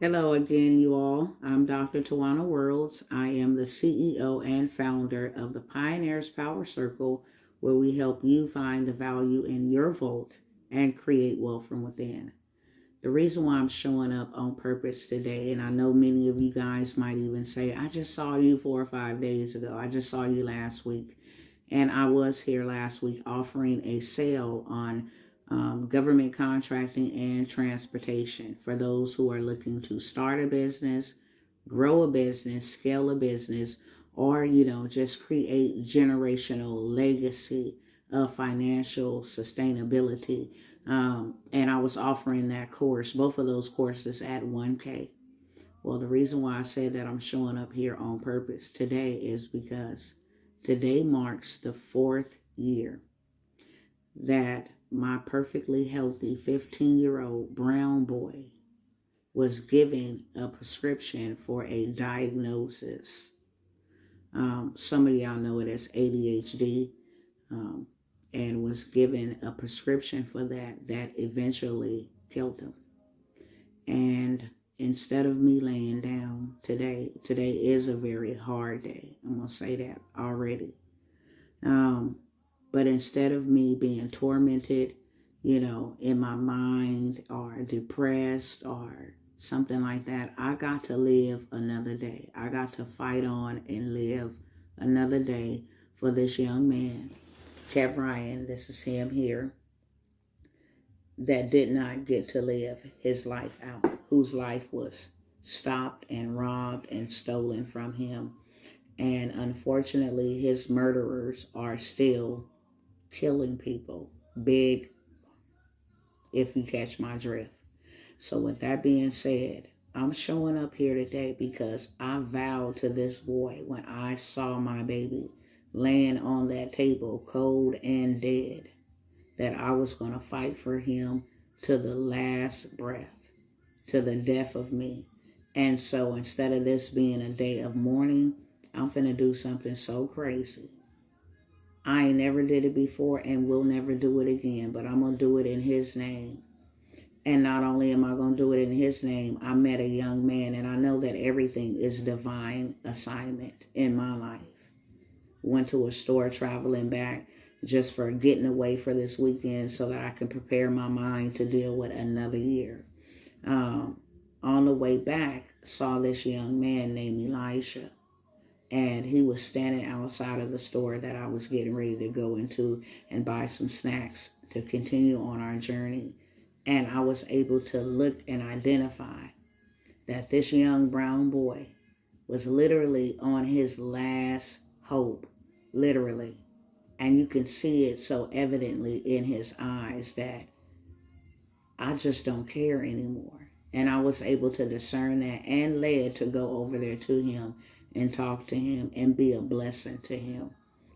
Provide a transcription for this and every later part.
Hello again, you all. I'm Dr. Tawanna Worlds. I am the CEO and founder of the Pioneers Power Circle, where we help you find the value in your vault and create wealth from within. The reason why I'm showing up on purpose today, and I know many of you guys might even say, I just saw you 4 or 5 days ago. I just saw you last week. And I was here last week offering a sale on government contracting and transportation for those who are looking to start a business, grow a business, scale a business, or, just create generational legacy of financial sustainability. And I was offering that course, both of those courses at 1K. Well, the reason why I said that I'm showing up here on purpose today is because today marks the 4th year that my perfectly healthy 15-year-old brown boy was given a prescription for a diagnosis. Some of y'all know it as ADHD, and was given a prescription for that eventually killed him. And instead of me laying down today is a very hard day. I'm going to say that already. But instead of me being tormented, in my mind or depressed or something like that, I got to live another day. I got to fight on and live another day for this young man, Kev Ryan. This is him here, that did not get to live his life out, whose life was stopped and robbed and stolen from him. And unfortunately, his murderers are still killing people. Big, if you catch my drift. So with that being said, I'm showing up here today because I vowed to this boy when I saw my baby laying on that table, cold and dead, that I was going to fight for him to the last breath, to the death of me. And so instead of this being a day of mourning, I'm finna do something so crazy. I ain't never did it before and will never do it again, but I'm going to do it in his name. And not only am I going to do it in his name, I met a young man, and I know that everything is divine assignment in my life. Went to a store traveling back just for getting away for this weekend so that I can prepare my mind to deal with another year. On the way back, saw this young man named Elijah. And he was standing outside of the store that I was getting ready to go into and buy some snacks to continue on our journey. And I was able to look and identify that this young brown boy was literally on his last hope, literally. And you can see it so evidently in his eyes that I just don't care anymore. And I was able to discern that and led to go over there to him and talk to him and be a blessing to him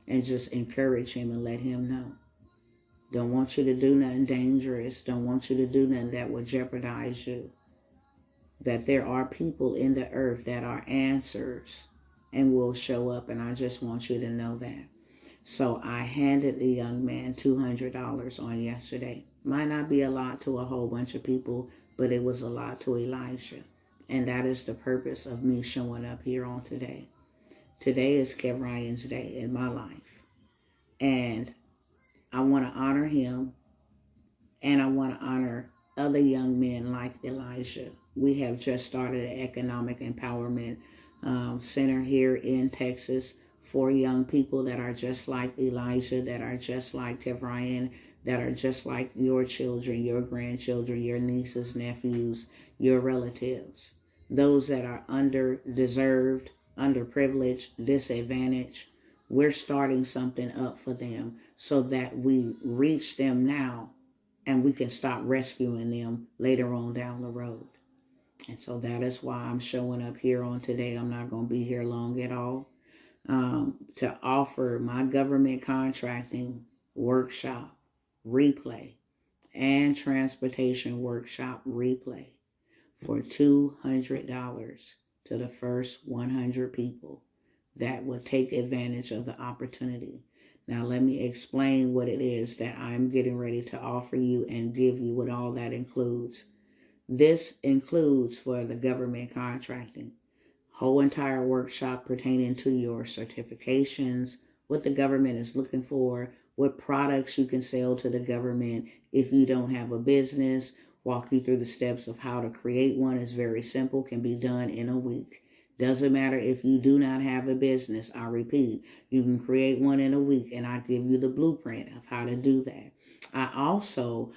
and just encourage him and let him know. Don't want you to do nothing dangerous. Don't want you to do nothing that will jeopardize you. That there are people in the earth that are answers and will show up, and I just want you to know that. So I handed the young man $200 on yesterday. Might not be a lot to a whole bunch of people, but it was a lot to Elijah. And that is the purpose of me showing up here on today. Today is Kev Ryan's day in my life. And I want to honor him, and I want to honor other young men like Elijah. We have just started an economic empowerment center here in Texas for young people that are just like Elijah, that are just like Kev Ryan, that are just like your children, your grandchildren, your nieces, nephews, your relatives. Those that are underdeserved, underprivileged, disadvantaged. We're starting something up for them so that we reach them now and we can stop rescuing them later on down the road. And so that is why I'm showing up here on today. I'm not going to be here long at all. To offer my government contracting workshop replay and transportation workshop replay for $200 to the first 100 people that will take advantage of the opportunity. Now, let me explain what it is that I'm getting ready to offer you and give you, what all that includes. This includes for the government contracting, whole entire workshop pertaining to your certifications, what the government is looking for, what products you can sell to the government if you don't have a business, walk you through the steps of how to create one. Is very simple, can be done in a week. Doesn't matter if you do not have a business. I repeat, you can create one in a week, and I give you the blueprint of how to do that. I also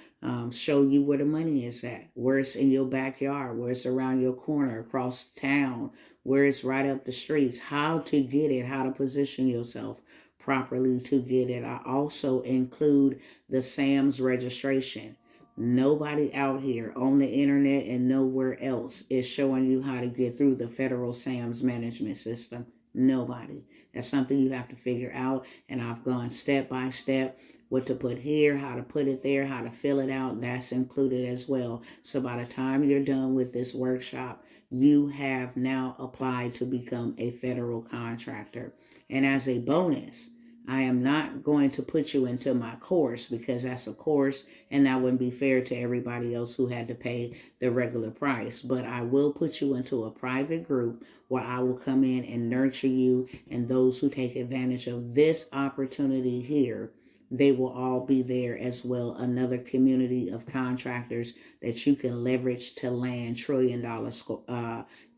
show you where the money is at, where it's in your backyard, where it's around your corner, across town, where it's right up the streets, how to get it, how to position yourself properly to get it. I also include the SAMS registration. Nobody out here on the internet and nowhere else is showing you how to get through the federal SAMS management system. Nobody. That's something you have to figure out. And I've gone step by step, what to put here, how to put it there, how to fill it out. That's included as well. So by the time you're done with this workshop, you have now applied to become a federal contractor. And as a bonus, I am not going to put you into my course because that's a course and that wouldn't be fair to everybody else who had to pay the regular price. But I will put you into a private group where I will come in and nurture you, and those who take advantage of this opportunity here, they will all be there as well. Another community of contractors that you can leverage to land trillion-dollar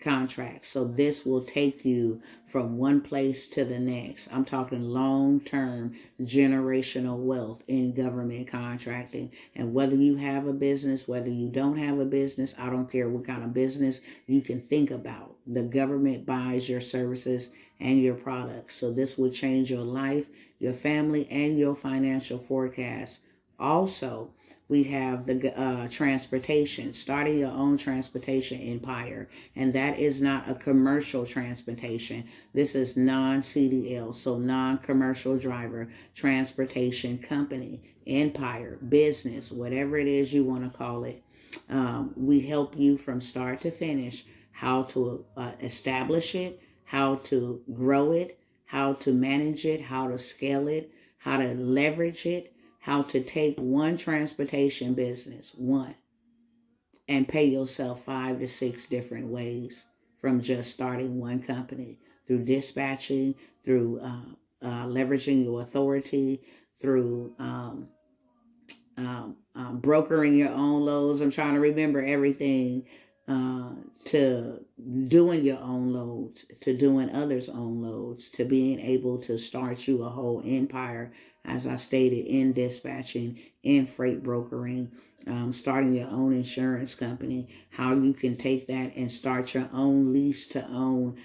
contracts. So this will take you from one place to the next. I'm talking long-term generational wealth in government contracting. And whether you have a business, whether you don't have a business, I don't care what kind of business you can think about. The government buys your services and your products. So this will change your life, your family, and your financial forecast. Also, we have the transportation, starting your own transportation empire. And that is not a commercial transportation. This is non-CDL, so non-commercial driver transportation company, empire, business, whatever it is you want to call it. We help you from start to finish, how to establish it, how to grow it, how to manage it, how to scale it, how to leverage it, how to take one transportation business, and pay yourself 5 to 6 different ways from just starting one company, through dispatching, through leveraging your authority, through brokering your own loads. I'm trying to remember everything, to doing your own loads, to doing others' own loads, to being able to start you a whole empire, as I stated, in dispatching, in freight brokering, starting your own insurance company, how you can take that and start your own lease to own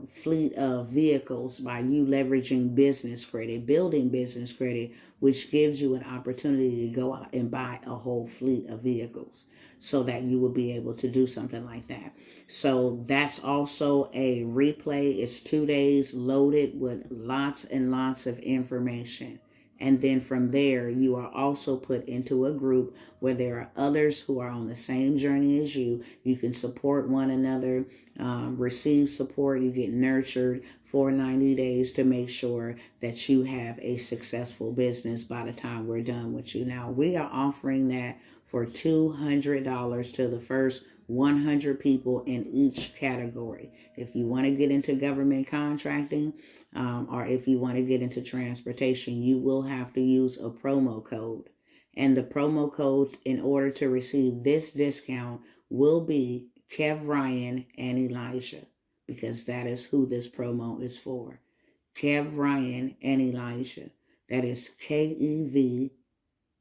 fleet of vehicles by you leveraging business credit, building business credit, which gives you an opportunity to go out and buy a whole fleet of vehicles so that you will be able to do something like that. So that's also a replay. It's 2 days loaded with lots and lots of information. And then from there, you are also put into a group where there are others who are on the same journey as you. You can support one another, receive support. You get nurtured for 90 days to make sure that you have a successful business by the time we're done with you. Now, we are offering that for $200 to the first 100 people in each category. If you want to get into government contracting, or if you want to get into transportation, you will have to use a promo code. And the promo code in order to receive this discount will be Kev Ryan and Elijah, because that is who this promo is for. Kev Ryan and Elijah. That is KEV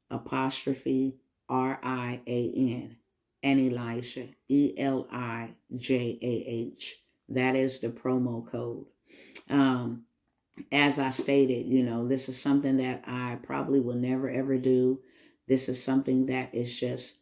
apostrophe RIAN and Elijah, ELIJAH. That is the promo code. As I stated, this is something that I probably will never ever do. This is something that is just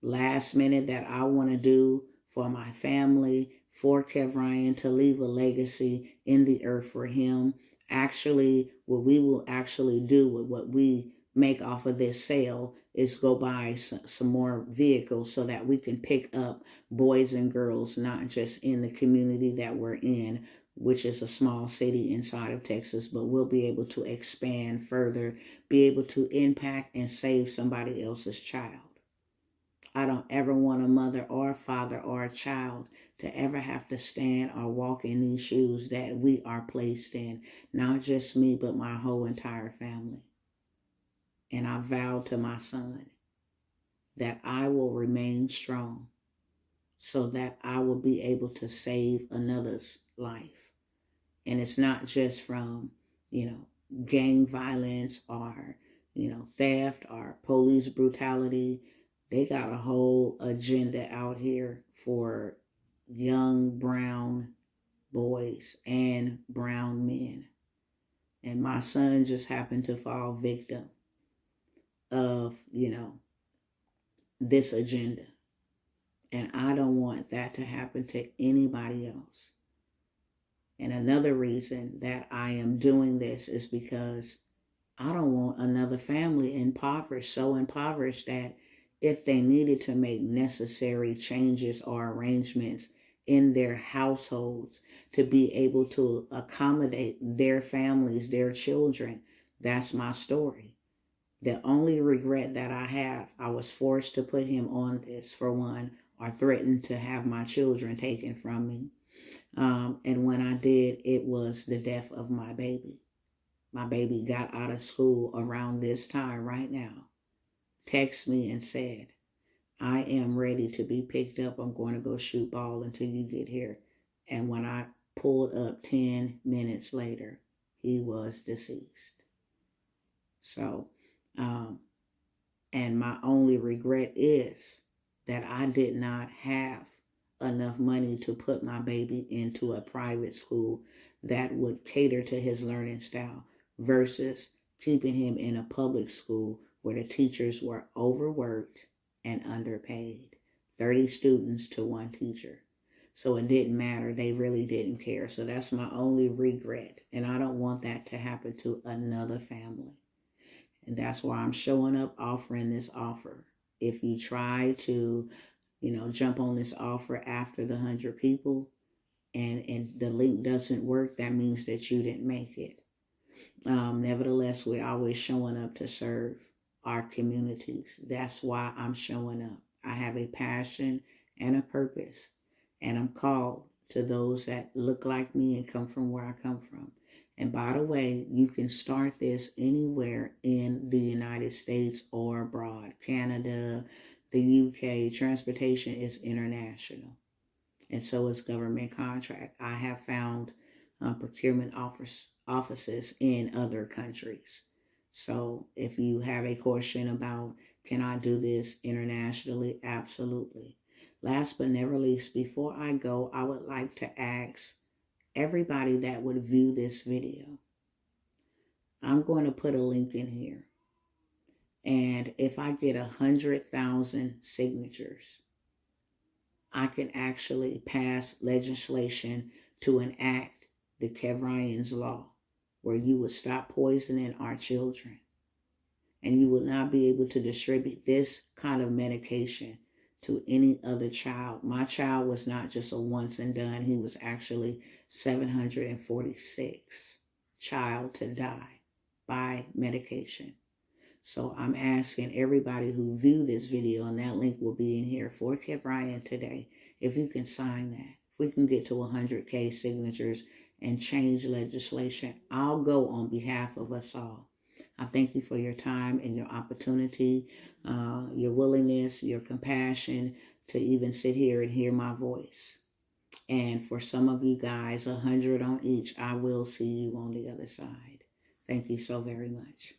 last minute that I want to do for my family, for Kev Ryan, to leave a legacy in the earth for him. Actually, what we will actually do with what we make off of this sale is go buy some more vehicles so that we can pick up boys and girls, not just in the community that we're in, which is a small city inside of Texas, but we'll be able to expand further, be able to impact and save somebody else's child. I don't ever want a mother or a father or a child to ever have to stand or walk in these shoes that we are placed in. Not just me, but my whole entire family. And I vowed to my son that I will remain strong so that I will be able to save another's life. And it's not just from, gang violence or, theft or police brutality. They got a whole agenda out here for young brown boys and brown men. And my son just happened to fall victim of, this agenda. And I don't want that to happen to anybody else. And another reason that I am doing this is because I don't want another family impoverished, so impoverished that if they needed to make necessary changes or arrangements in their households to be able to accommodate their families, their children, that's my story. The only regret that I have, I was forced to put him on this, for one, or threatened to have my children taken from me. And when I did, it was the death of my baby. My baby got out of school around this time right now, texted me and said, I am ready to be picked up. I'm going to go shoot ball until you get here. And when I pulled up 10 minutes later, he was deceased. So, and my only regret is that I did not have enough money to put my baby into a private school that would cater to his learning style versus keeping him in a public school where the teachers were overworked and underpaid. 30 students to one teacher. So it didn't matter. They really didn't care. So that's my only regret. And I don't want that to happen to another family. And that's why I'm showing up offering this offer. If you try to, jump on this offer after the 100 people and the link doesn't work, that means that you didn't make it. Nevertheless, we're always showing up to serve our communities. That's why I'm showing up. I have a passion and a purpose, and I'm called to those that look like me and come from where I come from. And by the way, you can start this anywhere in the United States or abroad. Canada, the UK, transportation is international. And so is government contract. I have found procurement offices in other countries. So if you have a question about, can I do this internationally? Absolutely. Last but never least, before I go, I would like to ask everybody that would view this video. I'm going to put a link in here. And if I get 100,000 signatures, I can actually pass legislation to enact the Kevryan's law, where you would stop poisoning our children. And you would not be able to distribute this kind of medication to any other child. My child was not just a once and done. He was actually 746 child to die by medication. So I'm asking everybody who view this video, and that link will be in here for Kevryan today, if you can sign that. If we can get to 100K signatures and change legislation, I'll go on behalf of us all. I thank you for your time and your opportunity, your willingness, your compassion to even sit here and hear my voice. And for some of you guys, 100 on each, I will see you on the other side. Thank you so very much.